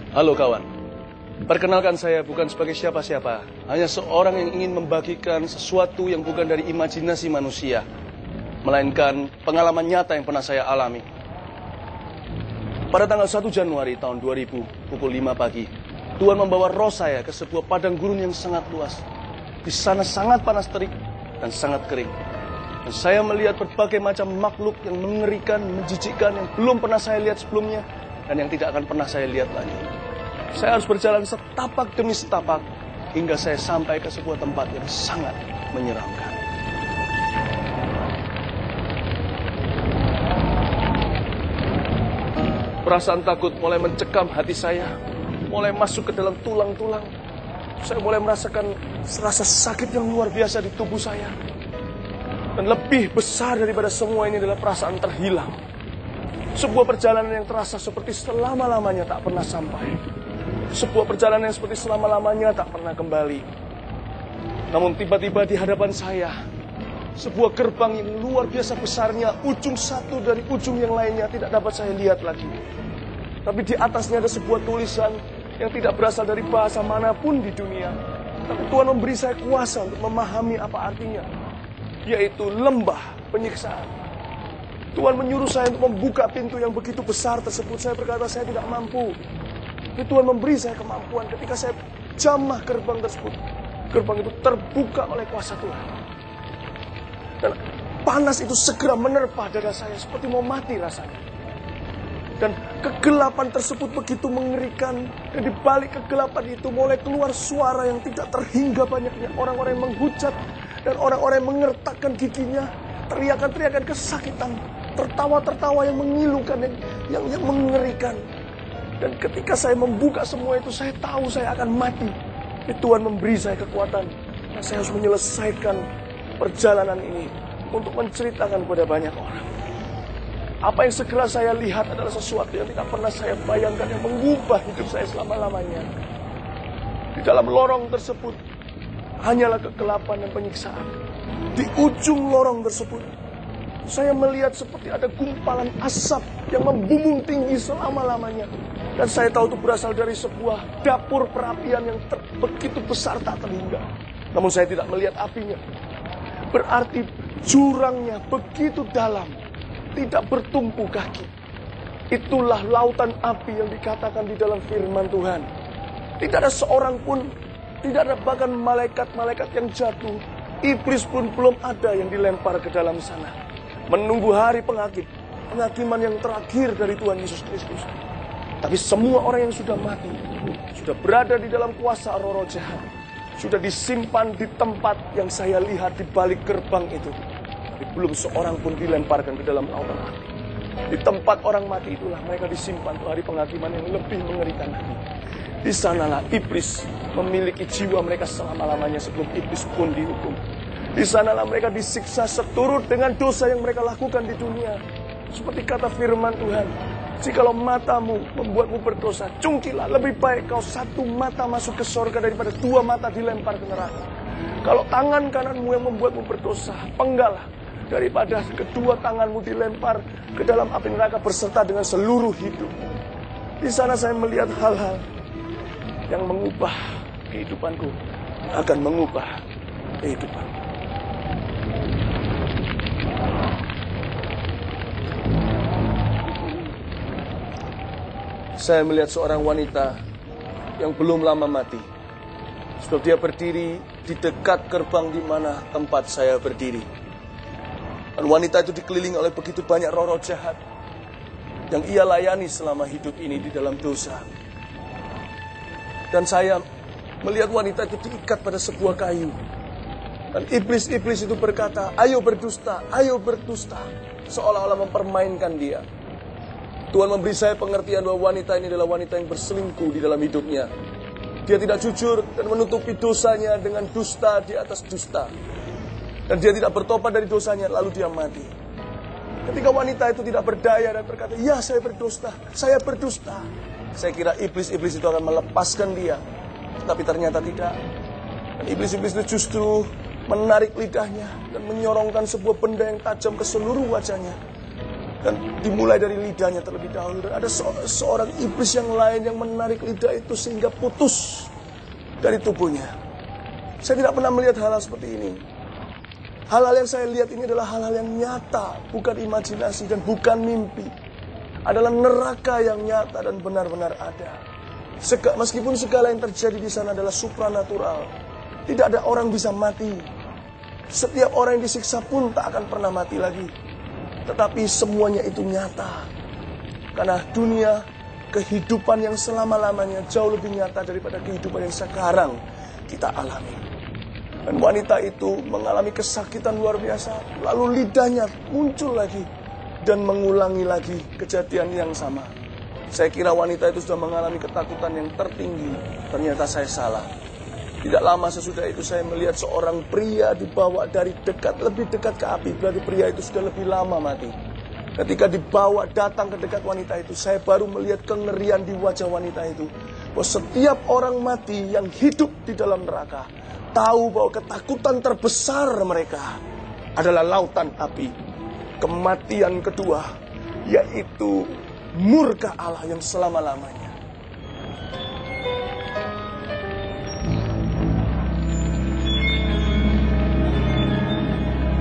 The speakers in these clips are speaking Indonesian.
Halo kawan, perkenalkan saya bukan sebagai siapa-siapa, hanya seorang yang ingin membagikan sesuatu yang bukan dari imajinasi manusia, melainkan pengalaman nyata yang pernah saya alami. Pada tanggal 1 Januari tahun 2000, pukul 5 pagi, Tuhan membawa roh saya ke sebuah padang gurun yang sangat luas. Di sana sangat panas terik dan sangat kering. Dan saya melihat berbagai macam makhluk yang mengerikan, menjijikkan, yang belum pernah saya lihat sebelumnya, dan yang tidak akan pernah saya lihat lagi. Saya harus berjalan setapak demi setapak, hingga saya sampai ke sebuah tempat yang sangat menyeramkan. Perasaan takut mulai mencekam hati saya, mulai masuk ke dalam tulang-tulang. Saya mulai merasakan rasa sakit yang luar biasa di tubuh saya. Dan lebih besar daripada semua ini adalah perasaan terhilang. Sebuah perjalanan yang terasa seperti selama-lamanya tak pernah sampai. Sebuah perjalanan yang seperti selama-lamanya tak pernah kembali. Namun tiba-tiba di hadapan saya, sebuah gerbang yang luar biasa besarnya, ujung satu dari ujung yang lainnya tidak dapat saya lihat lagi. Tapi di atasnya ada sebuah tulisan yang tidak berasal dari bahasa manapun di dunia. Tapi Tuhan memberi saya kuasa untuk memahami apa artinya, yaitu lembah penyiksaan. Tuhan menyuruh saya untuk membuka pintu yang begitu besar tersebut. Saya berkata saya tidak mampu. Tapi Tuhan memberi saya kemampuan ketika saya jamah gerbang tersebut. Gerbang itu terbuka oleh kuasa Tuhan. Dan panas itu segera menerpa dada saya seperti mau mati rasanya. Dan kegelapan tersebut begitu mengerikan. Dan di balik kegelapan itu mulai keluar suara yang tidak terhingga banyaknya. Orang-orang yang menghujat dan orang-orang yang mengertakkan giginya. Teriakan-teriakan kesakitan. Tertawa-tertawa yang mengilukan, yang mengerikan. Dan ketika saya membuka semua itu, saya tahu saya akan mati. Tapi Tuhan memberi saya kekuatan. Dan saya harus menyelesaikan perjalanan ini untuk menceritakan kepada banyak orang. Apa yang segera saya lihat adalah sesuatu yang tidak pernah saya bayangkan, yang mengubah hidup saya selama-lamanya. Di dalam lorong tersebut hanyalah kegelapan dan penyiksaan. Di ujung lorong tersebut saya melihat seperti ada gumpalan asap yang membumbung tinggi selama-lamanya. Dan saya tahu itu berasal dari sebuah dapur perapian yang begitu besar tak terhingga. Namun saya tidak melihat apinya. Berarti jurangnya begitu dalam, tidak bertumpu kaki. Itulah lautan api yang dikatakan di dalam firman Tuhan. Tidak ada seorang pun, tidak ada bahkan malaikat-malaikat yang jatuh. Iblis pun belum ada yang dilempar ke dalam sana. Menunggu hari penghakiman yang terakhir dari Tuhan Yesus Kristus. Tapi semua orang yang sudah mati, sudah berada di dalam kuasa roh-roh jahat, sudah disimpan di tempat yang saya lihat di balik gerbang itu. Tapi belum seorang pun dilemparkan ke dalam lautan api. Di tempat orang mati itulah mereka disimpan untuk hari penghakiman yang lebih mengerikan lagi. Di sanalah iblis memiliki jiwa mereka selama-lamanya sebelum iblis pun dihukum. Di sanalah mereka disiksa seturut dengan dosa yang mereka lakukan di dunia. Seperti kata firman Tuhan, jikalau matamu membuatmu berdosa, cungkilah, lebih baik kau satu mata masuk ke sorga daripada dua mata dilempar ke neraka. Kalau tangan kananmu yang membuatmu berdosa, penggalah, daripada kedua tanganmu dilempar ke dalam api neraka berserta dengan seluruh hidup. Di sana saya melihat hal-hal yang mengubah kehidupanku, akan mengubah kehidupanku. Saya melihat seorang wanita yang belum lama mati. Sebab dia berdiri di dekat gerbang di mana tempat saya berdiri. Dan wanita itu dikelilingi oleh begitu banyak roh-roh jahat yang ia layani selama hidup ini di dalam dosa. Dan saya melihat wanita itu diikat pada sebuah kayu. Dan iblis-iblis itu berkata, ayo berdusta, seolah-olah mempermainkan dia. Tuhan memberi saya pengertian bahwa wanita ini adalah wanita yang berselingkuh di dalam hidupnya. Dia tidak jujur dan menutupi dosanya dengan dusta di atas dusta. Dan dia tidak bertobat dari dosanya, lalu dia mati. Ketika wanita itu tidak berdaya dan berkata, ya saya berdusta. Saya kira iblis-iblis itu akan melepaskan dia. Tapi ternyata tidak. Dan iblis-iblis itu justru menarik lidahnya dan menyorongkan sebuah benda yang tajam ke seluruh wajahnya. Dan dimulai dari lidahnya terlebih dahulu. Dan ada seorang iblis yang lain yang menarik lidah itu sehingga putus dari tubuhnya. Saya tidak pernah melihat hal-hal seperti ini. Hal-hal yang saya lihat ini adalah hal-hal yang nyata, bukan imajinasi dan bukan mimpi. Adalah neraka yang nyata dan benar-benar ada. Meskipun segala yang terjadi di sana adalah supranatural, tidak ada orang bisa mati. Setiap orang yang disiksa pun tak akan pernah mati lagi. Tetapi semuanya itu nyata. Karena dunia, kehidupan yang selama-lamanya jauh lebih nyata daripada kehidupan yang sekarang kita alami. Dan wanita itu mengalami kesakitan luar biasa. Lalu lidahnya muncul lagi dan mengulangi lagi kejadian yang sama. Saya kira wanita itu sudah mengalami ketakutan yang tertinggi. Ternyata saya salah. Tidak lama sesudah itu saya melihat seorang pria dibawa dari dekat, lebih dekat ke api. Berarti pria itu sudah lebih lama mati. Ketika dibawa datang ke dekat wanita itu, saya baru melihat kengerian di wajah wanita itu. Bahwa setiap orang mati yang hidup di dalam neraka tahu bahwa ketakutan terbesar mereka adalah lautan api. Kematian kedua yaitu murka Allah yang selama-lamanya.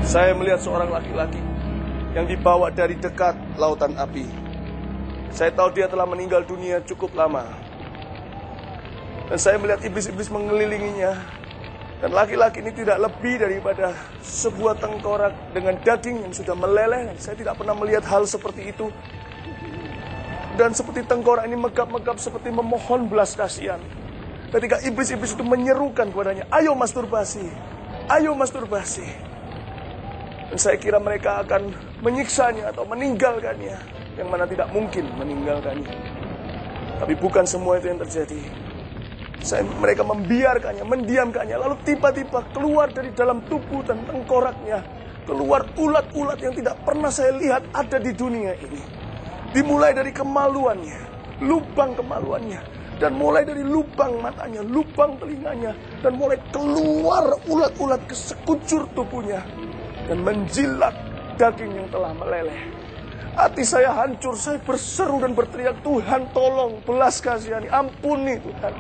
Saya melihat seorang laki-laki yang dibawa dari dekat lautan api. Saya tahu dia telah meninggal dunia cukup lama. Dan saya melihat iblis-iblis mengelilinginya. Dan laki-laki ini tidak lebih daripada sebuah tengkorak dengan daging yang sudah meleleh. Saya tidak pernah melihat hal seperti itu. Dan seperti tengkorak ini megap-megap seperti memohon belas kasihan. Ketika iblis-iblis itu menyerukan kepadanya, ayo masturbasi, ayo masturbasi. Dan saya kira mereka akan menyiksanya atau meninggalkannya. Yang mana tidak mungkin meninggalkannya. Tapi bukan semua itu yang terjadi. Mereka membiarkannya, mendiamkannya. Lalu tiba-tiba keluar dari dalam tubuh dan tengkoraknya. Keluar ulat-ulat yang tidak pernah saya lihat ada di dunia ini. Dimulai dari kemaluannya, lubang kemaluannya. Dan mulai dari lubang matanya, lubang telinganya. Dan mulai keluar ulat-ulat ke sekujur tubuhnya. Dan menjilat daging yang telah meleleh. Hati saya hancur, saya berseru dan berteriak, Tuhan tolong, belas kasihani, ampuni Tuhan.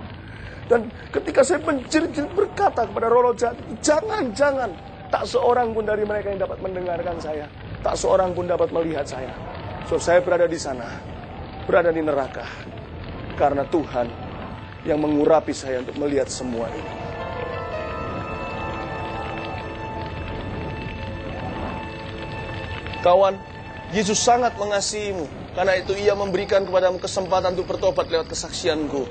Dan ketika saya menjerit-jerit berkata kepada roh jahat, jangan, tak seorang pun dari mereka yang dapat mendengarkan saya. Tak seorang pun dapat melihat saya. So saya berada di sana, berada di neraka. Karena Tuhan yang mengurapi saya untuk melihat semua ini. Kawan, Yesus sangat mengasihimu. Karena itu ia memberikan kepadamu kesempatan untuk bertobat lewat kesaksianku.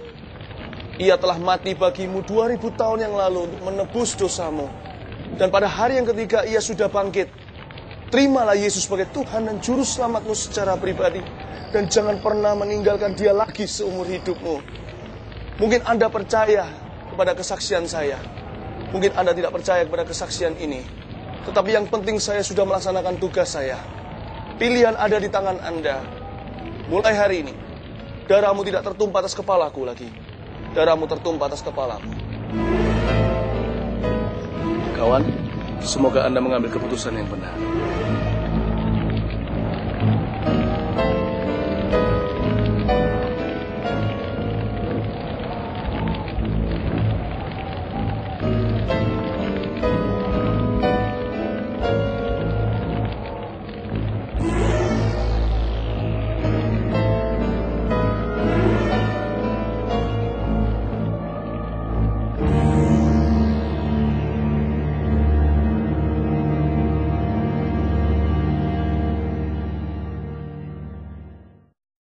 Ia telah mati bagimu 2000 tahun yang lalu untuk menebus dosamu. Dan pada hari yang ketiga ia sudah bangkit. Terimalah Yesus sebagai Tuhan dan Juru Selamatmu secara pribadi. Dan jangan pernah meninggalkan dia lagi seumur hidupmu. Mungkin Anda percaya kepada kesaksian saya. Mungkin Anda tidak percaya kepada kesaksian ini. Tetapi yang penting saya sudah melaksanakan tugas saya. Pilihan ada di tangan Anda. Mulai hari ini, darahmu tidak tertumpah atas kepalaku lagi. Darahmu tertumpah atas kepalamu. Kawan, semoga Anda mengambil keputusan yang benar.